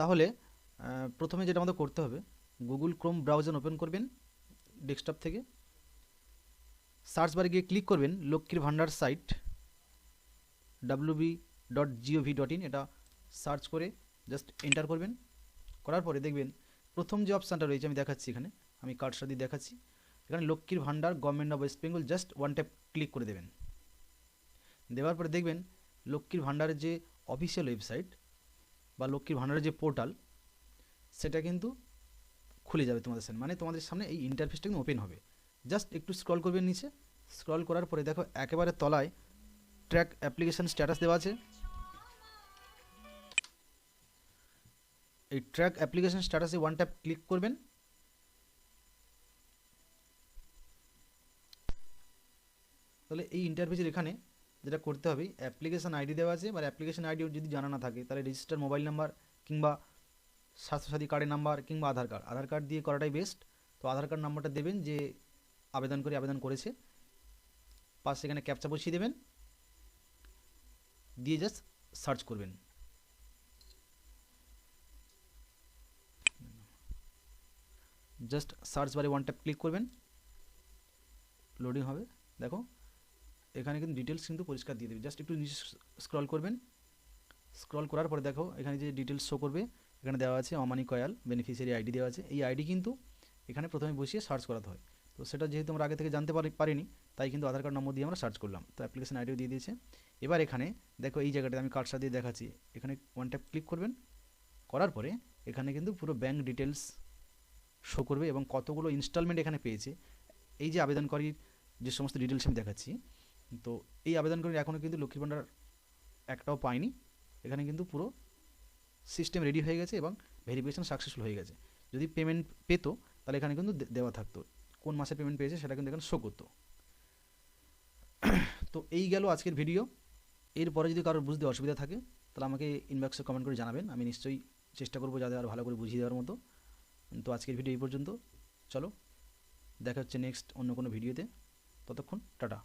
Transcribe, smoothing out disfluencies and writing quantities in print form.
তাহলে প্রথমে যেটা আমাদের করতে হবে, গুগল ক্রোম ব্রাউজার ওপেন করবেন ডেস্কটপ থেকে, সার্চ বারে গিয়ে ক্লিক করবেন লক্ষ্মীর ভাণ্ডার সাইট wb.gov.in, এটা সার্চ করে জাস্ট এন্টার করবেন। করার পরে দেখবেন প্রথম যে অপশানটা রয়েছে, আমি দেখাচ্ছি এখানে, আমি কার্সর দিয়ে দেখাচ্ছি, এখানে লক্ষ্মীর ভাণ্ডার government of West Bengal, just one tap click করে দেবেন। দেওয়ার পরে দেখবেন লক্ষ্মীর ভাণ্ডারের যে অফিসিয়াল ওয়েবসাইট বা লক্ষ্মীর ভাণ্ডারের যে পোর্টাল, সেটা কিন্তু খুলে যাবে তোমাদের সামনে, মানে তোমাদের সামনে এই ইন্টারফেসটা কিন্তু ওপেন হবে। জাস্ট একটু স্ক্রল করবেন নিচে, স্ক্রল করার পরে দেখো একেবারে তলায় ট্র্যাক অ্যাপ্লিকেশন স্ট্যাটাস দেওয়া আছে। এই ট্র্যাক অ্যাপ্লিকেশন স্ট্যাটাসে ওয়ান ট্যাপ ক্লিক করবেন। তাহলে এই ইন্টারফেসের এখানে যেটা করতে হবে, অ্যাপ্লিকেশন আইডি দেওয়া আছে, বা অ্যাপ্লিকেশন আইডি যদি জানা না থাকে তাহলে রেজিস্টার মোবাইল নাম্বার কিংবা স্বাস্থ্যসাথী কার্ডের নাম্বার কিংবা আধার কার্ড দিয়ে করাটাই বেস্ট। তো আধার কার্ড নাম্বারটা দেবেন যে আবেদন করেছে, পাশে এখানে ক্যাপচা বসিয়ে দেবেন, দিয়ে জাস্ট সার্চ করবেন। জাস্ট সার্চ বারে ওয়ান ট্যাপ ক্লিক করবেন, লোডিং হবে। দেখো এখানে কিন্তু ডিটেলস কিন্তু পরিষ্কার দিয়ে দেবে, জাস্ট একটু নিচে স্ক্রল করবেন। স্ক্রল করার পরে দেখো এখানে যে ডিটেলস শো করবে, এখানে দেওয়া আছে অমানি কয়াল বেনিফিশিয়ারি আইডি দেওয়া আছে। এই আইডি কিন্তু এখানে প্রথমে বসিয়ে সার্চ করাতে হয়, তো সেটা যেহেতু আমরা আগে থেকে জানতে পারিনি, তাই কিন্তু আধার কার্ড নম্বর দিয়ে আমরা সার্চ করলাম। তো অ্যাপ্লিকেশন আইডিও দিয়ে দিয়েছে। এবার এখানে দেখো এই জায়গাটা আমি কার্ডটা দিয়ে দেখাচ্ছি, এখানে ওয়ান ট্যাপ ক্লিক করবেন। করার পরে এখানে কিন্তু পুরো ব্যাঙ্ক ডিটেলস শো করবে এবং কতগুলো ইনস্টলমেন্ট এখানে পেয়েছে। এই যে আবেদনকারীর যে সমস্ত ডিটেলস আমি দেখাচ্ছি, তো এই আবেদনকারী এখনও কিন্তু লক্ষ্মীর ভাণ্ডার একটাও পায়নি। এখানে কিন্তু পুরো সিস্টেম রেডি হয়ে গেছে এবং ভেরিফিকেশন সাকসেসফুল হয়ে গেছে। যদি পেমেন্ট পেতো তাহলে এখানে কিন্তু দেওয়া থাকতো, কোন মাসে পেমেন্ট পেয়েছে সেটা কিন্তু এখানে শো করতো। তো এই গেল আজকের ভিডিও। এরপরে যদি কারোর বুঝতে অসুবিধা থাকে তাহলে আমাকে ইনবক্সে কমেন্ট করে জানাবেন, আমি নিশ্চয়ই চেষ্টা করবো যাতে আরও ভালো করে বুঝিয়ে দেওয়ার মতো। তো আজকের ভিডিও এই পর্যন্ত, চলো দেখা হচ্ছে নেক্সট অন্য কোনো ভিডিওতে, ততক্ষণ টাটা।